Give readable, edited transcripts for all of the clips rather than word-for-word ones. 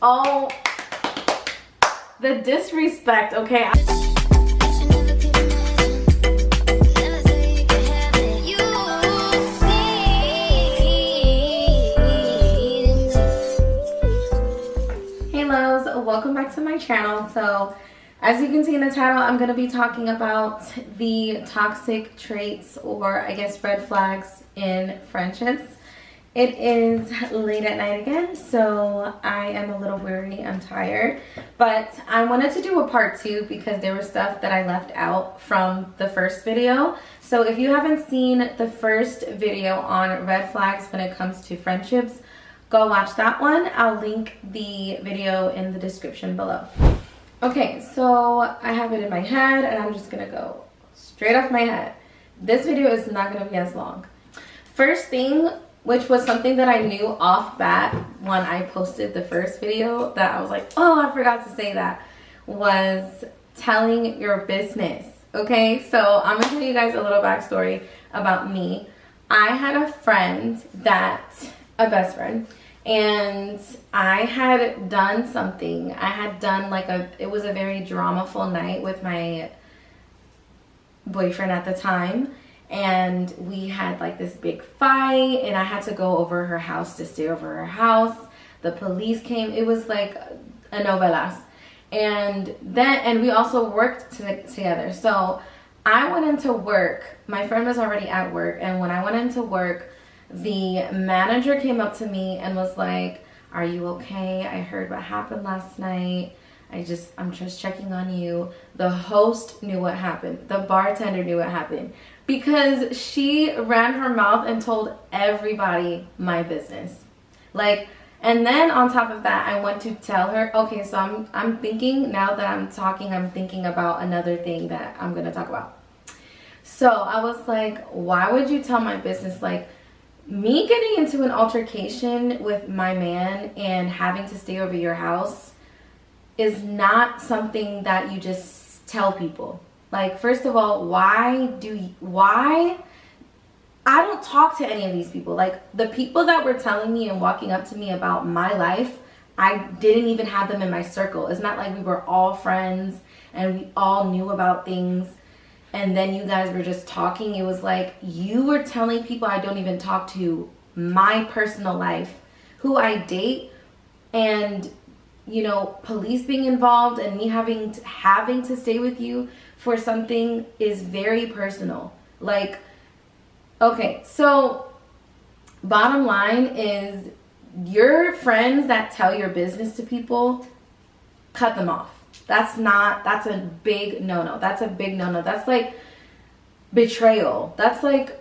Oh, the disrespect, okay? Hey loves, welcome back to my channel. So as you can see in the title, I'm going to be talking about the toxic traits, or I guess red flags in friendships. It is late at night again, so I am a little weary, I'm tired, but I wanted to do a part 2 because there was stuff that I left out from the first video. So if you haven't seen the first video on red flags when it comes to friendships, go watch that one. I'll link the video in the description below. Okay, so I have it in my head and I'm just gonna go straight off my head. This video is not gonna be as long. First thing, which was something that I knew off bat when I posted the first video, that I was like, oh, I forgot to say that, was telling your business. Okay, so I'm gonna tell you guys a little backstory about me. I had a friend a best friend, and I had done something. I had done it was a very dramaful night with my boyfriend at the time. And we had like this big fight, and I had to go over her house to stay over her house. The police came. It was like a novelas. And we also worked together. So I went into work. My friend was already at work, and when I went into work, the manager came up to me and was like, "Are you okay? I heard what happened last night. I'm just checking on you." The host knew what happened. The bartender knew what happened, because she ran her mouth and told everybody my business. And then on top of that, I went to tell her, okay, so I'm thinking, now that I'm talking, I'm thinking about another thing that I'm gonna talk about. So I was like, why would you tell my business? Like, me getting into an altercation with my man and having to stay over your house is not something that you just tell people. Like, first of all, why I don't talk to any of these people. Like, the people that were telling me and walking up to me about my life, I didn't even have them in my circle. It's not like we were all friends and we all knew about things and then you guys were just talking. It was like you were telling people I don't even talk to, my personal life, who I date, and you know, police being involved and me having to stay with you for something is very personal. Like, okay, so bottom line is, your friends that tell your business to people, cut them off. That's a big no-no. That's a big no-no. That's like betrayal. That's like,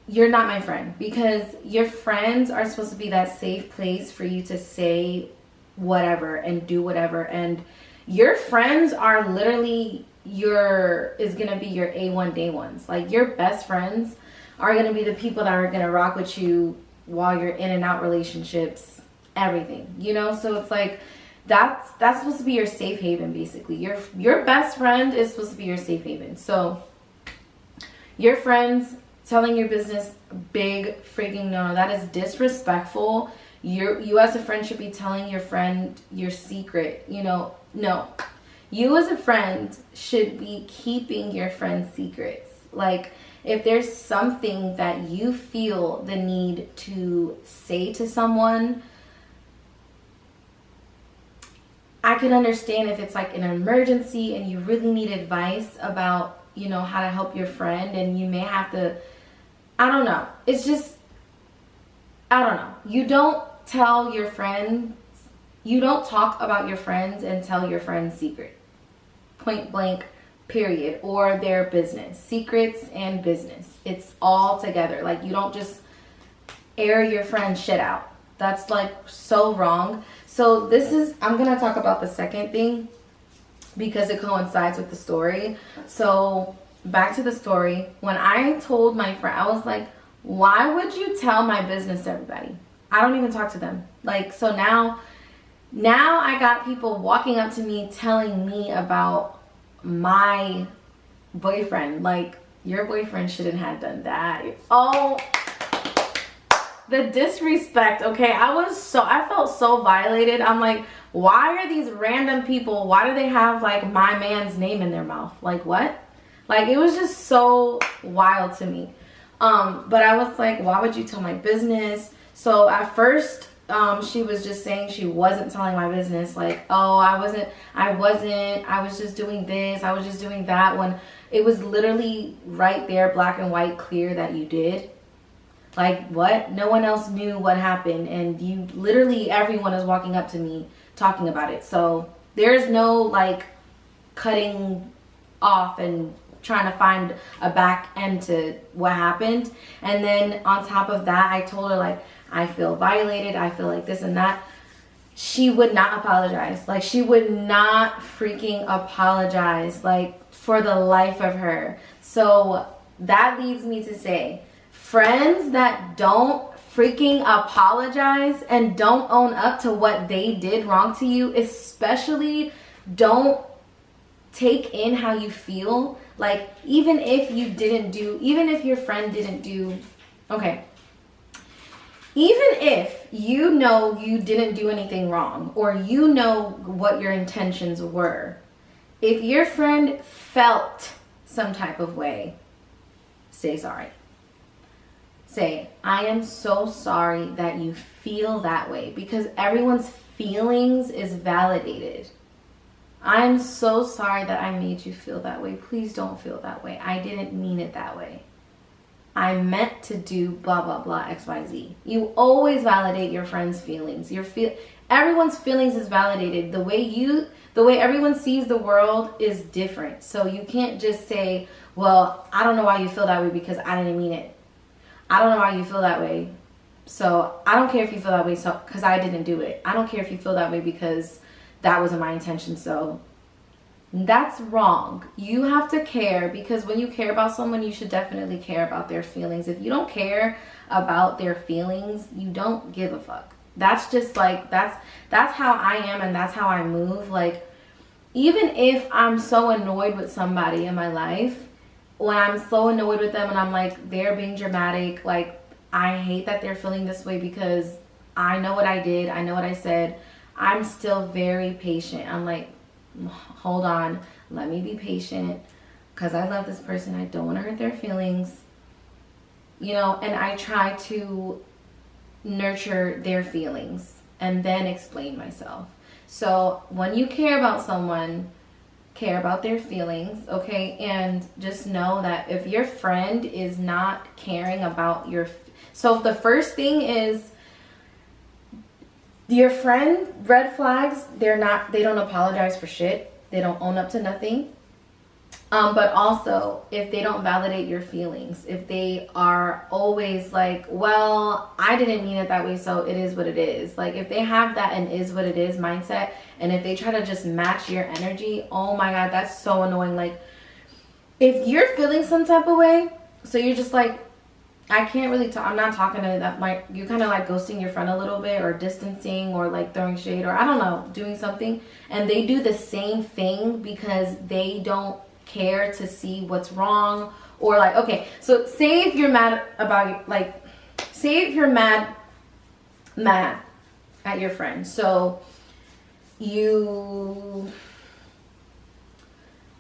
you're not my friend, because your friends are supposed to be that safe place for you to say whatever and do whatever, and your friends are literally is gonna be your A1 day ones. Like, your best friends are gonna be the people that are gonna rock with you while you're in and out relationships, everything, you know. So it's like that's supposed to be your safe haven, basically. Your best friend is supposed to be your safe haven. So your friends telling your business, big freaking no. That is disrespectful. You as a friend should be telling your friend your secret, you know. No, you as a friend should be keeping your friend's secrets. Like, if there's something that you feel the need to say to someone, I can understand if it's like an emergency and you really need advice about, you know, how to help your friend, and you may have to, I don't know. It's just, I don't know. You don't tell your friends, you don't talk about your friends and tell your friends' secret. Point blank, period. Or their business. Secrets and business. It's all together. Like, you don't just air your friend's shit out. That's like so wrong. So I'm going to talk about the second thing because it coincides with the story. So back to the story. When I told my friend, I was like, why would you tell my business to everybody? I don't even talk to them. Like, so now I got people walking up to me telling me about my boyfriend. Like, your boyfriend shouldn't have done that. Oh, The disrespect, okay? I felt so violated. I'm like, why are these random people, why do they have like my man's name in their mouth? Like what? Like it was just so wild to me. But I was like, why would you tell my business? So at first, she was just saying she wasn't telling my business. Like, oh, I was just doing this, I was just doing that, when it was literally right there, black and white, clear that you did. Like, what? No one else knew what happened, and you literally, everyone is walking up to me talking about it. So there's no like cutting off and trying to find a back end to what happened. And then on top of that, I told her like, I feel violated, I feel like this and that. She would not apologize. Like, she would not freaking apologize, like, for the life of her. So that leads me to say, friends that don't freaking apologize and don't own up to what they did wrong to you, especially don't take in how you feel. Like, even if your friend didn't do, okay, even if you know you didn't do anything wrong, or you know what your intentions were, if your friend felt some type of way, say sorry. Say, I am so sorry that you feel that way, because everyone's feelings is validated. I'm so sorry that I made you feel that way. Please don't feel that way. I didn't mean it that way. I meant to do blah, blah, blah, XYZ. You always validate your friend's feelings. Everyone's feelings is validated. The way everyone sees the world is different. So you can't just say, well, I don't know why you feel that way because I didn't mean it. I don't know why you feel that way. So I don't care if you feel that way because I didn't do it. I don't care if you feel that way because that wasn't my intention. So that's wrong. You have to care, because when you care about someone, you should definitely care about their feelings. If you don't care about their feelings, you don't give a fuck. That's just like, that's how I am, and that's how I move. Like, even if I'm so annoyed with somebody in my life, when I'm so annoyed with them and I'm like, they're being dramatic, like, I hate that they're feeling this way because I know what I did, I know what I said, I'm still very patient. I'm like, hold on, let me be patient, because I love this person, I don't want to hurt their feelings, you know. And I try to nurture their feelings and then explain myself. So when you care about someone, care about their feelings, okay? And just know that if your friend is not caring about so the first thing is, your friend, red flags, they don't apologize for shit. They don't own up to nothing. But also, if they don't validate your feelings, if they are always like, well, I didn't mean it that way, so it is what it is. Like, if they have that "and is what it is" mindset, and if they try to just match your energy, oh my God, that's so annoying. Like, if you're feeling some type of way, so you're just like, I can't really talk, I'm not talking to that, like, you're kind of like ghosting your friend a little bit, or distancing, or like throwing shade, or I don't know, doing something, and they do the same thing because they don't care to see what's wrong. Or like, okay, so say if you're mad about, like, say if you're mad at your friend, so you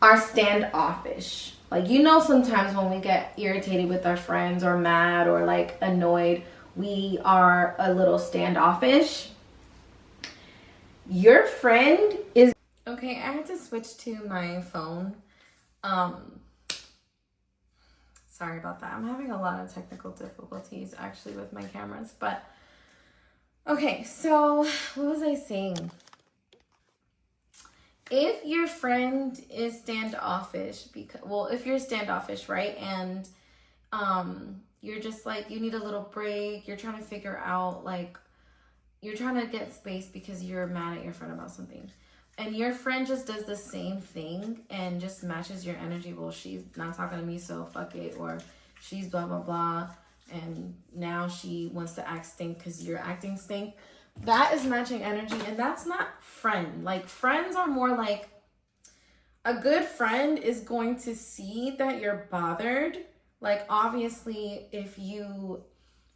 are standoffish. Like, you know, sometimes when we get irritated with our friends, or mad, or like annoyed, we are a little standoffish. Your friend is, okay, I had to switch to my phone. Sorry about that. I'm having a lot of technical difficulties actually with my cameras, but okay, so what was I saying? If your friend is standoffish, if you're standoffish, right, and you're just like, you need a little break, you're trying to figure out, like, you're trying to get space because you're mad at your friend about something, and your friend just does the same thing and just matches your energy, well, she's not talking to me, so fuck it, or she's blah blah blah, and now she wants to act stink because you're acting stink. That is matching energy, and that's not friend. Like, friends are more like, a good friend is going to see that you're bothered. Like, obviously, if you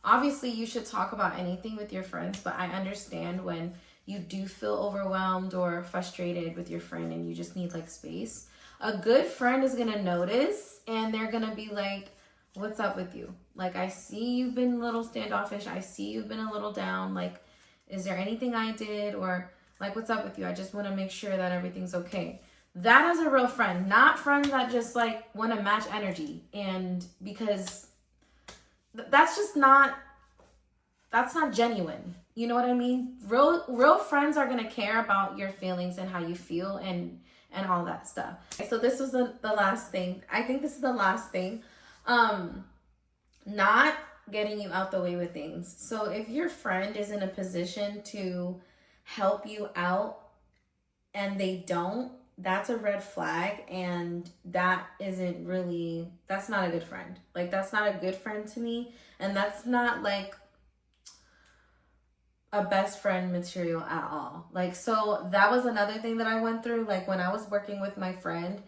obviously you should talk about anything with your friends, but I understand when you do feel overwhelmed or frustrated with your friend and you just need like space. A good friend is gonna notice and they're gonna be like, what's up with you? Like, I see you've been a little standoffish. I see you've been a little down. Like, is there anything I did? Or like, what's up with you? I just want to make sure that everything's okay. That is a real friend, not friends that just like want to match energy. And because that's just not, that's not genuine. You know what I mean? Real friends are going to care about your feelings and how you feel and all that stuff. So this was the last thing. I think this is the last thing. Not getting you out the way with things. So if your friend is in a position to help you out and they don't, that's a red flag, and that isn't really, that's not a good friend. Like, that's not a good friend to me, and that's not like a best friend material at all. Like, so that was another thing that I went through. Like, when I was working with my friend,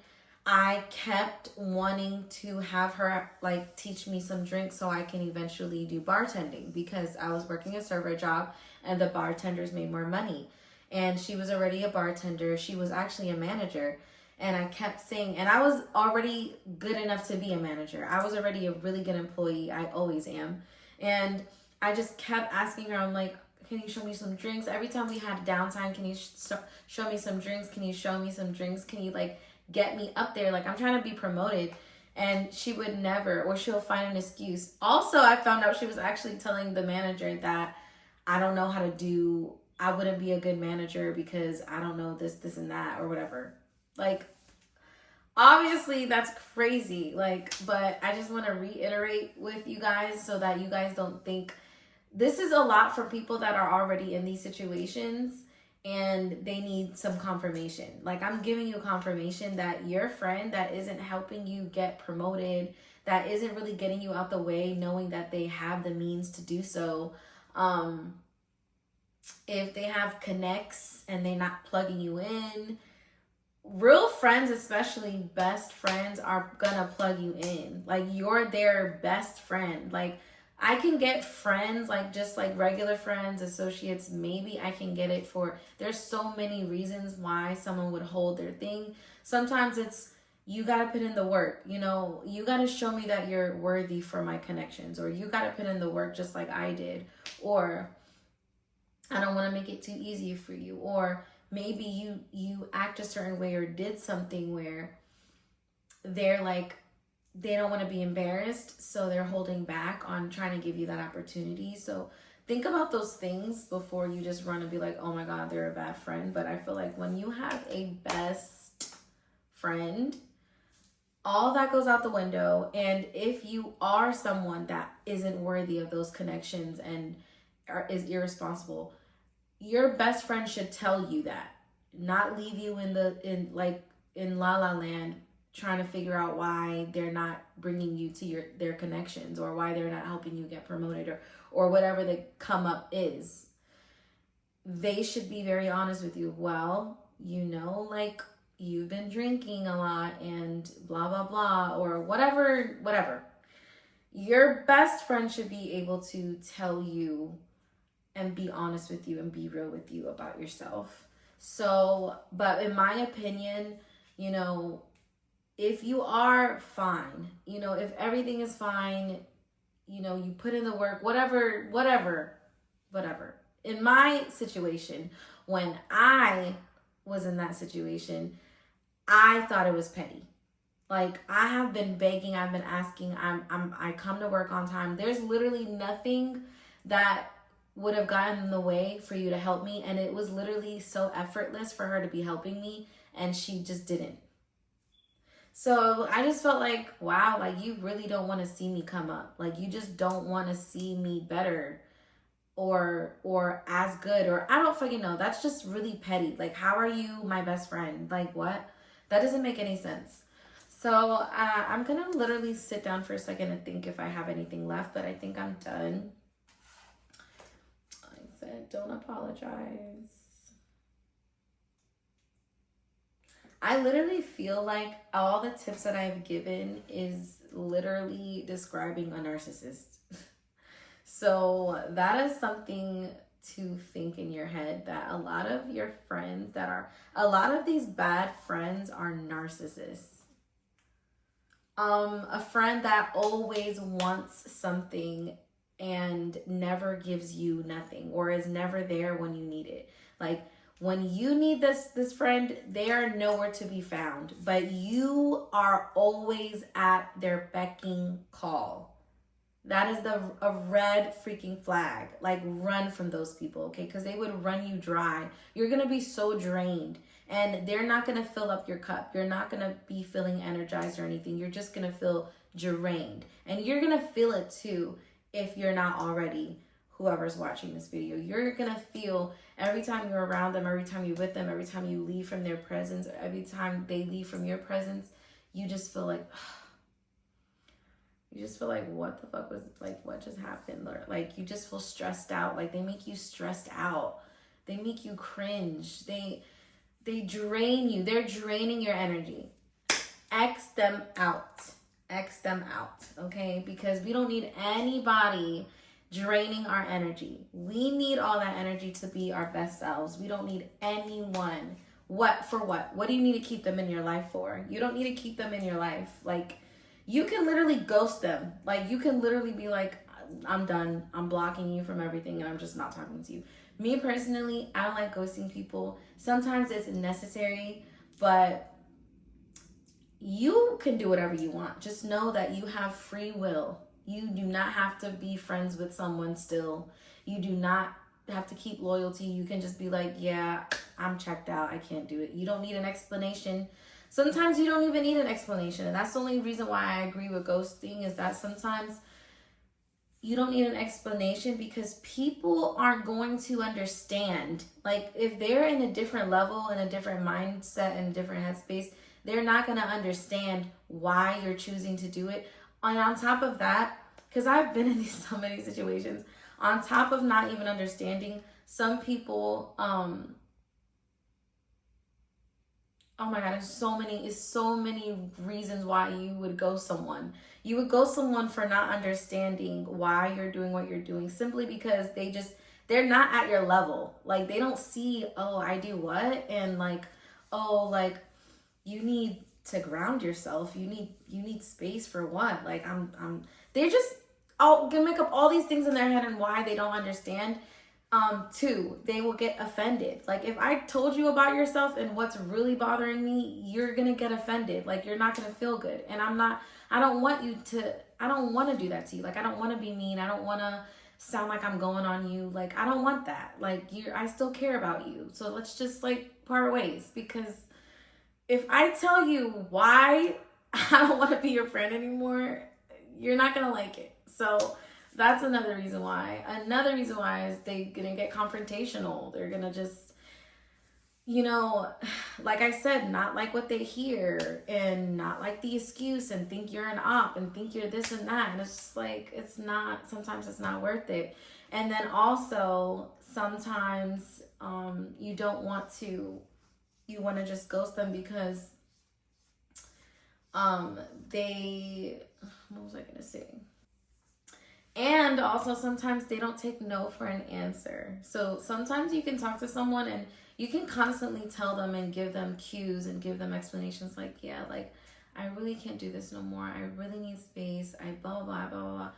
I kept wanting to have her like teach me some drinks so I can eventually do bartending, because I was working a server job and the bartenders made more money. And she was already a bartender. She was actually a manager. And I kept saying, and I was already good enough to be a manager. I was already a really good employee. I always am. And I just kept asking her, I'm like, can you show me some drinks? Every time we had downtime, can you show me some drinks? Can you show me some drinks? Can you like get me up there? Like, I'm trying to be promoted. And she would never, or she'll find an excuse. Also, I found out she was actually telling the manager that I don't know how to do, I wouldn't be a good manager because I don't know this and that or whatever. Like, obviously that's crazy. Like, but I just want to reiterate with you guys so that you guys don't think, this is a lot for people that are already in these situations and they need some confirmation. Like, I'm giving you confirmation that your friend that isn't helping you get promoted, that isn't really getting you out the way, knowing that they have the means to do so, if they have connects and they're not plugging you in, real friends, especially best friends, are gonna plug you in. Like, you're their best friend. Like, I can get friends, like just like regular friends, associates, maybe I can get it for, there's so many reasons why someone would hold their thing. Sometimes it's, you gotta put in the work, you know, you gotta show me that you're worthy for my connections, or you gotta put in the work just like I did, or I don't want to make it too easy for you, or maybe you act a certain way or did something where they're like, they don't want to be embarrassed, so they're holding back on trying to give you that opportunity. So think about those things before you just run and be like, oh my God, they're a bad friend. But I feel like when you have a best friend, all that goes out the window. And if you are someone that isn't worthy of those connections and is irresponsible, your best friend should tell you that, not leave you in la la land trying to figure out why they're not bringing you to their connections, or why they're not helping you get promoted, or whatever the come up is. They should be very honest with you. Well, you know, like, you've been drinking a lot and blah blah blah, or whatever. Your best friend should be able to tell you and be honest with you and be real with you about yourself. So, but in my opinion, you know, if you are fine, you know, if everything is fine, you know, you put in the work, whatever. In my situation, when I was in that situation, I thought it was petty. Like, I have been begging, I've been asking, I come to work on time. There's literally nothing that would have gotten in the way for you to help me, and it was literally so effortless for her to be helping me, and she just didn't. So I just felt like, wow, like, you really don't want to see me come up. Like, you just don't want to see me better or as good, or I don't fucking know. That's just really petty. Like, how are you my best friend? Like, what? That doesn't make any sense. So I'm gonna literally sit down for a second and think if I have anything left, but I think I'm done. I said, don't apologize. I literally feel like all the tips that I've given is literally describing a narcissist. So that is something to think in your head, that a lot of your friends a lot of these bad friends are narcissists. A friend that always wants something and never gives you nothing, or is never there when you need it. Like, when you need this friend, they are nowhere to be found, but you are always at their becking call. That is a red freaking flag. Like, run from those people, okay? Because they would run you dry. You're going to be so drained, and they're not going to fill up your cup. You're not going to be feeling energized or anything. You're just going to feel drained. And you're going to feel it too if you're not already. Whoever's watching this video, you're going to feel every time you're around them, every time you're with them, every time you leave from their presence, every time they leave from your presence, you just feel like... You just feel like, what the fuck was, like, what just happened? Or, like, you just feel stressed out. Like, they make you stressed out. They make you cringe. They drain you. They're draining your energy. X them out. X them out, okay? Because we don't need anybody draining our energy. We need all that energy to be our best selves. We don't need anyone. What? For what? What do you need to keep them in your life for? You don't need to keep them in your life. Like, you can literally ghost them. Like, you can literally be like, I'm done. I'm blocking you from everything, and I'm just not talking to you. Me personally, I don't like ghosting people. Sometimes it's necessary, but you can do whatever you want. Just know that you have free will. You do not have to be friends with someone still. You do not have to keep loyalty. You can just be like, yeah, I'm checked out. I can't do it. You don't need an explanation. Sometimes you don't even need an explanation. And that's the only reason why I agree with ghosting, is that sometimes you don't need an explanation, because people aren't going to understand. Like, if they're in a different level, in a different mindset, in a different headspace, they're not going to understand why you're choosing to do it. And on top of that, because I've been in so many situations, on top of not even understanding, some people, oh my God, there's so many reasons why you would ghost someone. You would ghost someone for not understanding why you're doing what you're doing, simply because they're not at your level. Like, they don't see, oh, I do what? And like, oh, like, you need to ground yourself. You need space for what? Like, they're just gonna make up all these things in their head and why they don't understand. Two, they will get offended. Like, if I told you about yourself and what's really bothering me, you're gonna get offended. Like, you're not gonna feel good. And I don't want to do that to you. Like, I don't want to be mean. I don't want to sound like I'm going on you. Like, I don't want that. Like, I still care about you. So let's just, like, part ways. Because if I tell you why I don't want to be your friend anymore, you're not gonna like it. So that's another reason why. Another reason why is they're gonna get confrontational. They're gonna just, like I said, not like what they hear, and not like the excuse, and think you're an op, and think you're this and that. And it's just like, sometimes it's not worth it. And then also, sometimes you want to just ghost them because what was I gonna say? And also, sometimes they don't take no for an answer. So sometimes you can talk to someone and you can constantly tell them and give them cues and give them explanations, like, yeah, like, I really can't do this no more. I really need space. I blah, blah, blah, blah, blah.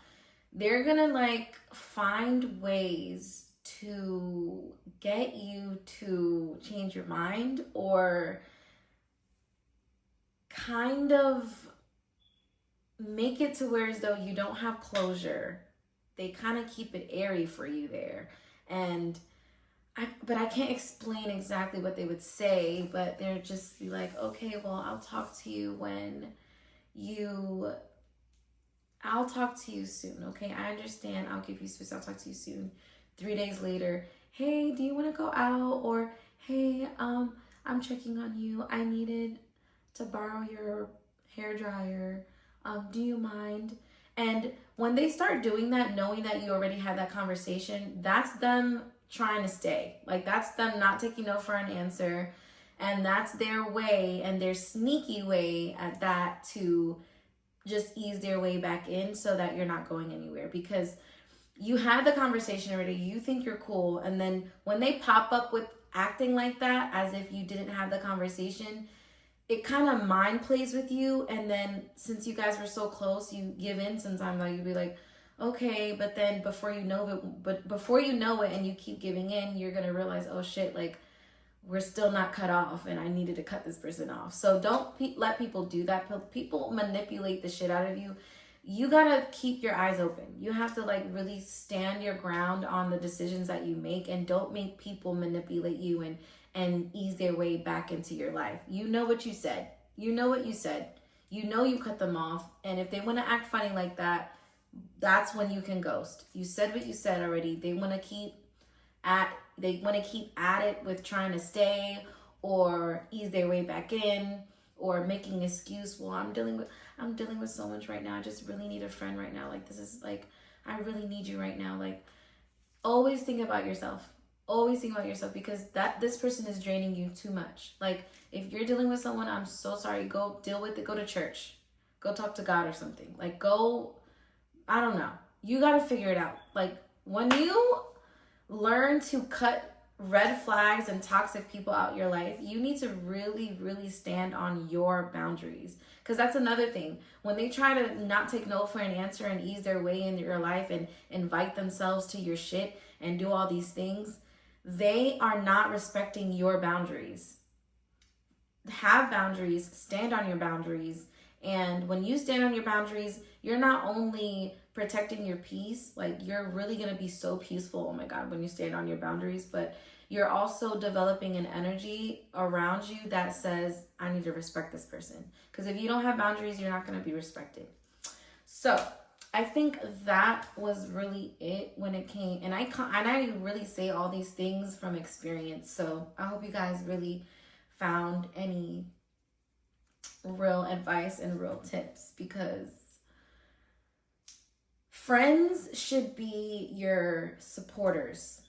They're gonna, like, find ways to get you to change your mind, or kind of make it to where as though you don't have closure. They kind of keep it airy for you there. But I can't explain exactly what they would say, but they're just be like, okay, well, I'll talk to you soon. Okay, I understand. I'll give you space. I'll talk to you soon. 3 days later, hey, do you want to go out? Or, hey, I'm checking on you. I needed to borrow your hair dryer. Do you mind? And when they start doing that, knowing that you already had that conversation, that's them trying to stay. Like, that's them not taking no for an answer. And that's their way, and their sneaky way at that, to just ease their way back in so that you're not going anywhere. Because you had the conversation already, you think you're cool, and then when they pop up with acting like that as if you didn't have the conversation, it kind of mind plays with you. And then since you guys were so close, you give in sometimes. Like, you'd be like, okay, but then before you know it and you keep giving in, you're gonna realize, oh shit, like, we're still not cut off and I needed to cut this person off. So don't let people do that. People manipulate the shit out of you. You gotta keep your eyes open. You have to like really stand your ground on the decisions that you make, and don't make people manipulate you and ease their way back into your life. You know what you said. You know what you said. You know you cut them off. And if they want to act funny like that, that's when you can ghost. You said what you said already. They want to keep at it with trying to stay or ease their way back in, or making an excuse. Well, I'm dealing with so much right now. I just really need a friend right now. Like, this is like, I really need you right now. Like, always think about yourself. Always think about yourself, because this person is draining you too much. Like, if you're dealing with someone, I'm so sorry. Go deal with it. Go to church. Go talk to God or something. Like, I don't know. You got to figure it out. Like, when you learn to cut red flags and toxic people out your life, you need to really, really stand on your boundaries. Because that's another thing. When they try to not take no for an answer and ease their way into your life and invite themselves to your shit and do all these things, they are not respecting your boundaries. Have boundaries, stand on your boundaries. And when you stand on your boundaries, you're not only protecting your peace, like, you're really going to be so peaceful, oh my God, when you stand on your boundaries, but you're also developing an energy around you that says, I need to respect this person. Because if you don't have boundaries, you're not going to be respected. So I think that was really it when it came, and I really say all these things from experience. So I hope you guys really found any real advice and real tips, because friends should be your supporters.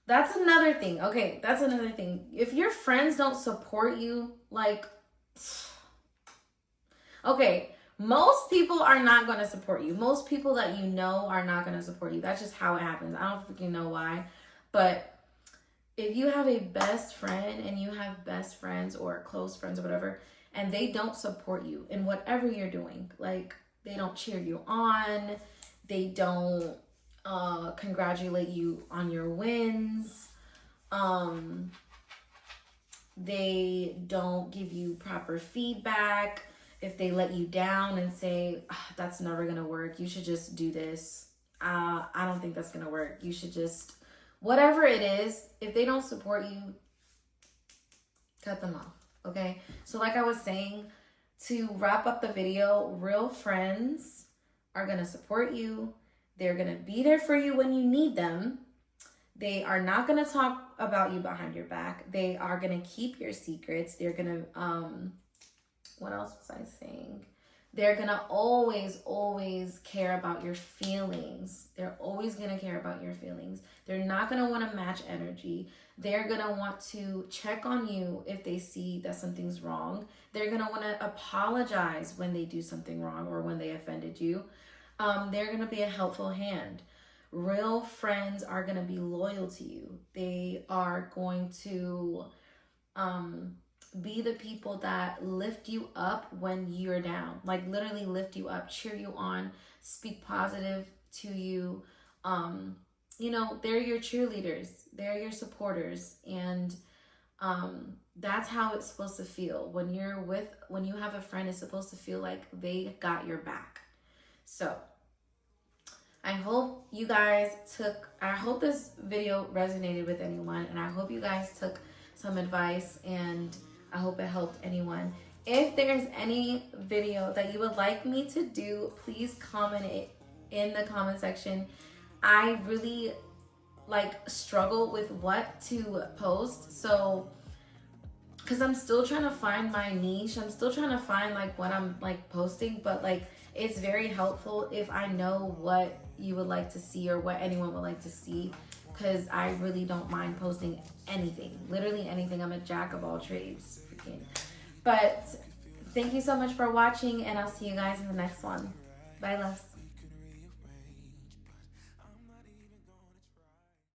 That's another thing. Okay, that's another thing. If your friends don't support you, like, okay, most people are not going to support you. Most people that you know are not going to support you. That's just how it happens. I don't freaking know why. But if you have a best friend and you have best friends or close friends or whatever, and they don't support you in whatever you're doing, like, they don't cheer you on, they don't congratulate you on your wins, they don't give you proper feedback, if they let you down and say, oh, that's never gonna work, you should just do this, I don't think that's gonna work, you should just, whatever it is, if they don't support you, cut them off. Okay, so like I was saying, to wrap up the video, real friends are going to support you. They're going to be there for you when you need them. They are not going to talk about you behind your back. They are going to keep your secrets. They're going to, what else was I saying? They're going to always care about your feelings. They're always going to care about your feelings. They're not going to want to match energy. They're going to want to check on you if they see that something's wrong. They're going to want to apologize when they do something wrong or when they offended you. They're going to be a helpful hand. Real friends are going to be loyal to you. They are going to be the people that lift you up when you're down, like literally lift you up, cheer you on, speak positive to you. You know, they're your cheerleaders, they're your supporters. And that's how it's supposed to feel. When you have a friend, it's supposed to feel like they got your back. So I hope you guys I hope this video resonated with anyone, and I hope you guys took some advice, and I hope it helped anyone. If there's any video that you would like me to do, please comment it in the comment section. I really struggle with what to post, so because I'm still trying to find my niche. I'm still trying to find what I'm posting, but it's very helpful if I know what you would like to see or what anyone would like to see, because I really don't mind posting anything, literally anything. I'm a jack of all trades, freaking. But thank you so much for watching, and I'll see you guys in the next one. Bye, loves.